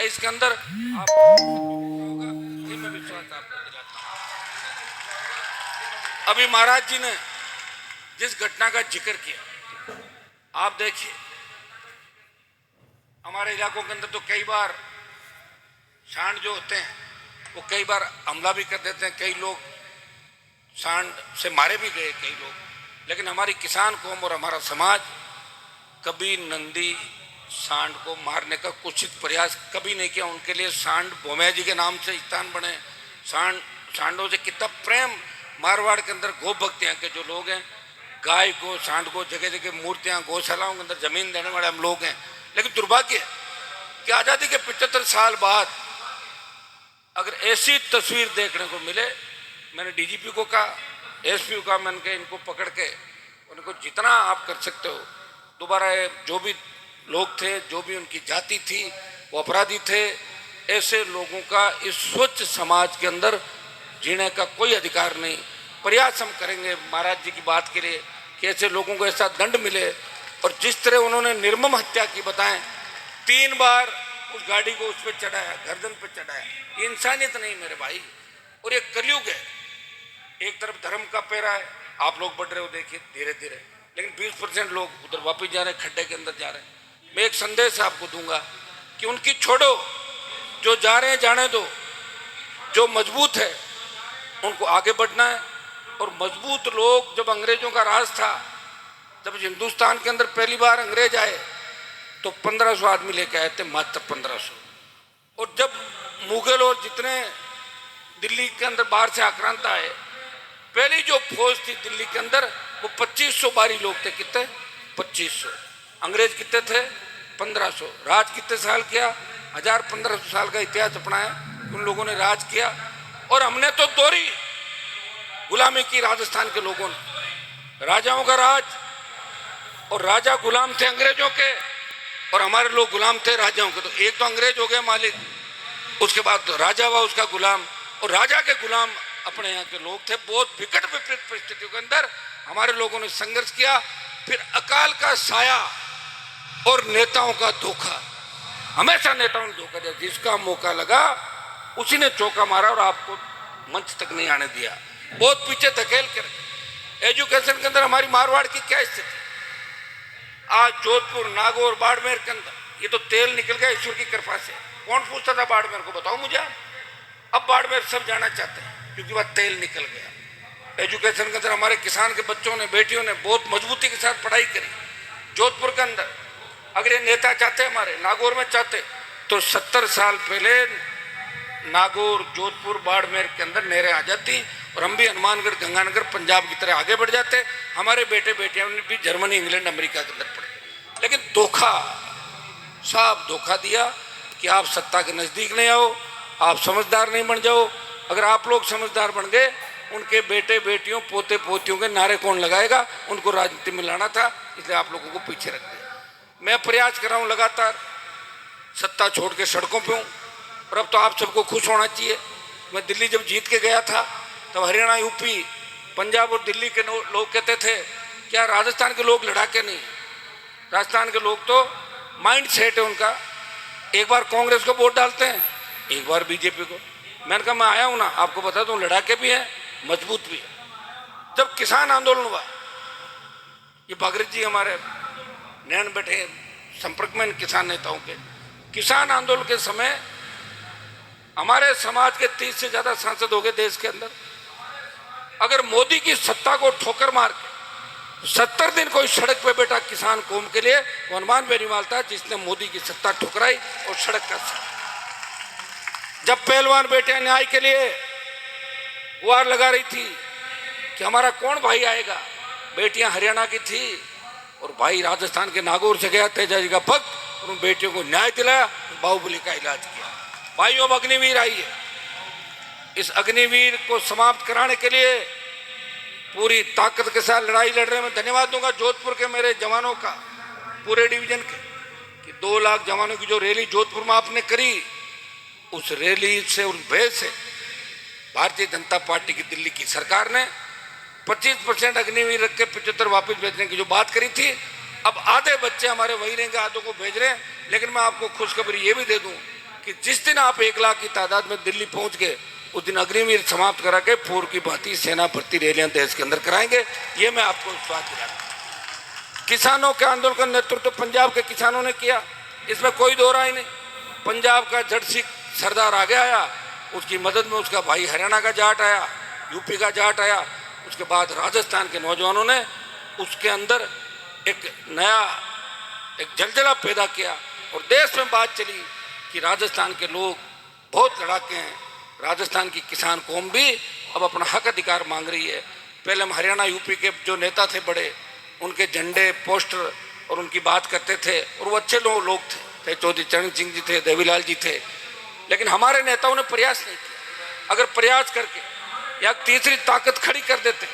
है इसके अंदर। होगा ये मैं विश्वास आपको दिलाता हूं। अभी महाराज जी ने जिस घटना का जिक्र किया, आप देखिए हमारे इलाकों के अंदर तो कई बार सांड जो होते हैं वो कई बार हमला भी कर देते हैं, कई लोग सांड से मारे भी गए कई लोग, लेकिन हमारी किसान कौम और हमारा समाज कभी नंदी सांड को मारने का कुछ प्रयास कभी नहीं किया। उनके लिए सांड भोमैया जी के नाम से स्थान बने, सांडों से कितना प्रेम। मारवाड़ के अंदर गौ भक्त यहाँ के जो लोग हैं, गाय को सांड को जगह जगह मूर्तियाँ गौशालाओं के अंदर जमीन देने वाले हम लोग हैं। लेकिन दुर्भाग्य कि आज़ादी के 75 साल बाद अगर ऐसी तस्वीर देखने को मिले, मैंने डीजीपी को कहा, एसपी को कहा, मैंने कहा इनको पकड़ के उनको जितना आप कर सकते हो दोबारा जो भी लोग थे, जो भी उनकी जाति थी वो अपराधी थे, ऐसे लोगों का इस स्वच्छ समाज के अंदर जीने का कोई अधिकार नहीं। प्रयास हम करेंगे महाराज जी की बात के लिए कि ऐसे लोगों को ऐसा दंड मिले। और जिस तरह उन्होंने निर्मम हत्या की बताएं, 3 बार उस गाड़ी को उस पर चढ़ाया, गर्दन पर चढ़ाया, ये इंसानियत नहीं मेरे भाई। और ये कलयुग है, एक तरफ धर्म का पैरा है, आप लोग बढ़ रहे हो देखिए धीरे धीरे, लेकिन 20% लोग उधर वापिस जा रहे हैं, खड्डे के अंदर जा रहे हैं। मैं एक संदेश आपको दूंगा कि उनकी छोड़ो, जो जा रहे हैं जाने दो, जो मजबूत है उनको आगे बढ़ना है। और मजबूत लोग, जब अंग्रेजों का राज था, जब हिंदुस्तान के अंदर पहली बार अंग्रेज आए तो 1500 आदमी लेके आए थे, मात्र 1500। और जब मुगल और जितने दिल्ली के अंदर बाहर से आक्रांत आए, पहली जो फौज थी दिल्ली के अंदर वो 2500 बारी लोग थे। कितने? 2500। अंग्रेज कितने थे? 1500। राज कितने साल किया? 1500 साल का इतिहास अपना है, उन लोगों ने राज किया। और हमने तो दोहरी गुलामी की राजस्थान के लोगों ने, राजाओं का राज, और राजा गुलाम थे अंग्रेजों के और हमारे लोग गुलाम थे राजाओं के। तो एक तो अंग्रेज हो गया मालिक, उसके बाद तो राजा हुआ उसका गुलाम, और राजा के गुलाम अपने यहाँ के लोग थे। बहुत विकट विपरीत परिस्थितियों के अंदर हमारे लोगों ने संघर्ष किया। फिर अकाल का साया और नेताओं का धोखा, हमेशा नेताओं ने धोखा दिया, जिसका मौका लगा उसी ने चौका मारा और आपको मंच तक नहीं आने दिया, बहुत पीछे धकेल कर। एजुकेशन के अंदर हमारी मारवाड़ की क्या स्थिति, आज जोधपुर, नागौर, बाड़मेर के अंदर ये तो तेल निकल गया ईश्वर की कृपा से। कौन पूछता था बाड़मेर को, बताओ मुझे। अब बाड़मेर सब जाना चाहते हैं क्योंकि वह तेल निकल गया। एजुकेशन के अंदर हमारे किसान के बच्चों ने, बेटियों ने बहुत मजबूती के साथ पढ़ाई करी। जोधपुर के अंदर अगर ये नेता चाहते हमारे, नागौर में चाहते, तो 70 साल पहले नागौर, जोधपुर, बाड़मेर के अंदर नहरें आ जाती और हम भी हनुमानगढ़, गंगानगर, पंजाब की तरह आगे बढ़ जाते। हमारे बेटे बेटियां भी जर्मनी, इंग्लैंड, अमेरिका के अंदर पढ़े। लेकिन धोखा, साफ धोखा दिया कि आप सत्ता के नजदीक नहीं आओ, आप समझदार नहीं बन जाओ। अगर आप लोग समझदार बन गए, उनके बेटे बेटियों, पोते पोतियों के नारे कौन लगाएगा? उनको राजनीति में लाना था, इसलिए आप लोगों को पीछे रख दिया। मैं प्रयास कर रहा हूँ लगातार, सत्ता छोड़ के सड़कों पे हूँ। और अब तो आप सबको खुश होना चाहिए। मैं दिल्ली जब जीत के गया था तब हरियाणा, यूपी, पंजाब और दिल्ली के लोग कहते थे क्या राजस्थान के लोग लड़ाके नहीं? राजस्थान के लोग तो माइंड सेट है उनका, एक बार कांग्रेस को वोट डालते हैं, एक बार बीजेपी को। मैंने कहा मैं आया हूँ ना, आपको बता दूँ, लड़ाके भी हैं, मजबूत भी है। जब किसान आंदोलन हुआ, ये भागीरथ जी हमारे नैन बैठे संपर्क में किसान नेताओं के, किसान आंदोलन के समय हमारे समाज के 30 से ज्यादा सांसद हो गए देश के अंदर। अगर मोदी की सत्ता को ठोकर मार के 70 दिन कोई सड़क पे बैठा किसान कौम के लिए, वो हनुमान बेनीवाल था जिसने मोदी की सत्ता ठुकराई और सड़क का साथ। जब पहलवान बेटियां न्याय के लिए गुहार लगा रही थी कि हमारा कौन भाई आएगा, बेटियां हरियाणा की थी और भाई राजस्थान के नागौर से गया, तेजा जी का भक्त, और उन बेटियों को न्याय दिलाया, बाहुबली का इलाज किया। भाइयों, अब अग्निवीर आई है। इस अग्निवीर को समाप्त कराने के लिए पूरी ताकत के साथ लड़ाई लड़ रहे हैं। मैं धन्यवाद दूंगा जोधपुर के मेरे जवानों का, पूरे डिवीजन के, कि 2 लाख जवानों की जो रैली जोधपुर में आपने करी, उस रैली से, उस भय से भारतीय जनता पार्टी की दिल्ली की सरकार ने 25% अग्निवीर रख के 75 वापस भेजने की जो बात करी थी, अब आधे बच्चे हमारे वही रहेंगे, आधों को भेज रहे हैं। लेकिन मैं आपको खुशखबरी ये भी दे दूं कि जिस दिन आप 1 लाख की तादाद में दिल्ली पहुंच गए, उस दिन अग्निवीर समाप्त करा के पूर्व की भांति सेना भर्ती रैलियां देश के अंदर कराएंगे। ये मैं आपको विश्वास दिलाता। किसानों के आंदोलन का नेतृत्व तो पंजाब के किसानों ने किया, इसमें कोई दो राय नहीं। पंजाब का जट सिख सरदार आगे आया, उसकी मदद में उसका भाई हरियाणा का जाट आया, यूपी का जाट आया। उसके बाद राजस्थान के नौजवानों ने उसके अंदर एक नया जलजला पैदा किया और देश में बात चली कि राजस्थान के लोग बहुत लड़ाके हैं। राजस्थान की किसान कौम भी अब अपना हक अधिकार मांग रही है। पहले हम हरियाणा यूपी के जो नेता थे बड़े, उनके झंडे पोस्टर और उनकी बात करते थे और वो अच्छे लोग थे, चौधरी चरण सिंह जी थे, देवीलाल जी थे, लेकिन हमारे नेताओं ने प्रयास नहीं किया। अगर प्रयास करके या तीसरी ताकत खड़ी कर देते